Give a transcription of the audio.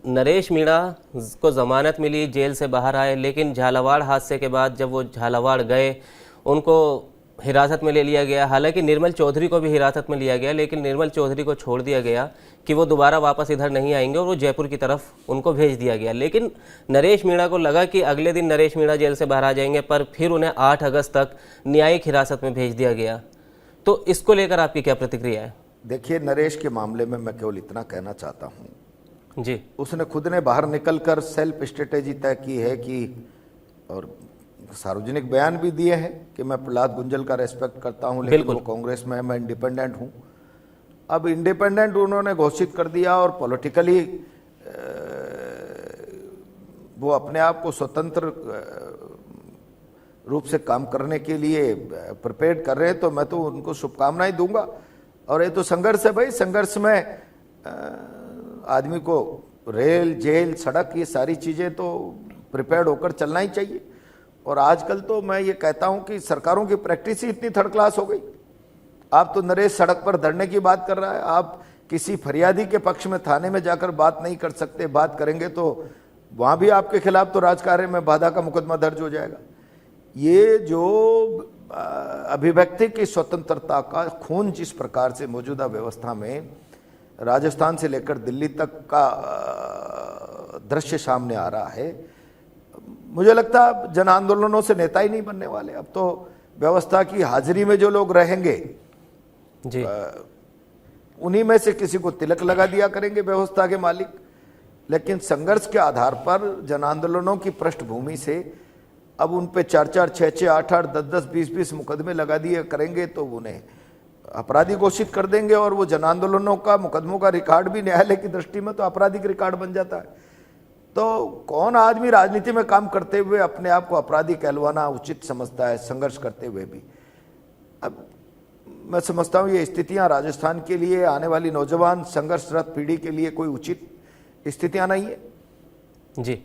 नरेश मीणा को ज़मानत मिली, जेल से बाहर आए, लेकिन झालावाड़ हादसे के बाद जब वो झालावाड़ गए उनको हिरासत में ले लिया गया। हालांकि निर्मल चौधरी को भी हिरासत में लिया गया, लेकिन निर्मल चौधरी को छोड़ दिया गया कि वो दोबारा वापस इधर नहीं आएंगे और वो जयपुर की तरफ उनको भेज दिया गया। लेकिन नरेश मीणा को लगा कि अगले दिन नरेश मीणा जेल से बाहर आ जाएंगे, पर फिर उन्हें 8 अगस्त तक न्यायिक हिरासत में भेज दिया गया। तो इसको लेकर आपकी क्या प्रतिक्रिया है? देखिए, नरेश के मामले में मैं केवल इतना कहना चाहता हूँ जी, उसने खुद ने बाहर निकलकर सेल्फ स्ट्रेटेजी तय की है कि, और सार्वजनिक बयान भी दिए हैं कि मैं प्रहलाद गुंजल का रेस्पेक्ट करता हूं, लेकिन वो कांग्रेस में है, मैं इंडिपेंडेंट हूं। अब इंडिपेंडेंट उन्होंने घोषित कर दिया और पॉलिटिकली वो अपने आप को स्वतंत्र रूप से काम करने के लिए प्रिपेयर कर रहे हैं, तो मैं तो उनको शुभकामनाएं दूंगा। और ये तो संघर्ष है भाई, संघर्ष में आदमी को रेल, जेल, सड़क, ये सारी चीजें तो प्रिपेयर्ड होकर चलना ही चाहिए। और आजकल तो मैं ये कहता हूं कि सरकारों की प्रैक्टिस ही इतनी थर्ड क्लास हो गई। आप तो नरेश सड़क पर धरने की बात कर रहा है, आप किसी फरियादी के पक्ष में थाने में जाकर बात नहीं कर सकते। बात करेंगे तो वहां भी आपके खिलाफ तो राजकार्य में बाधा का मुकदमा दर्ज हो जाएगा। ये जो अभिव्यक्ति की स्वतंत्रता का खून जिस प्रकार से मौजूदा व्यवस्था में राजस्थान से लेकर दिल्ली तक का दृश्य सामने आ रहा है, मुझे लगता है जन आंदोलनों से नेता ही नहीं बनने वाले। अब तो व्यवस्था की हाजिरी में जो लोग रहेंगे जी, उन्हीं में से किसी को तिलक लगा दिया करेंगे व्यवस्था के मालिक। लेकिन संघर्ष के आधार पर जन आंदोलनों की पृष्ठभूमि से अब उन पे 4-4, 6-6, 8-8, 10-10, 20-20 मुकदमे लगा दिए करेंगे तो उन्हें अपराधी घोषित कर देंगे, और वो जन आंदोलनों का मुकदमों का रिकॉर्ड भी न्यायालय की दृष्टि में तो आपराधिक रिकॉर्ड बन जाता है। तो कौन आदमी राजनीति में काम करते हुए अपने आप को अपराधी कहलवाना उचित समझता है, संघर्ष करते हुए भी? अब मैं समझता हूँ ये स्थितियां राजस्थान के लिए, आने वाली नौजवान संघर्षरत पीढ़ी के लिए कोई उचित स्थितियां नहीं है। जी।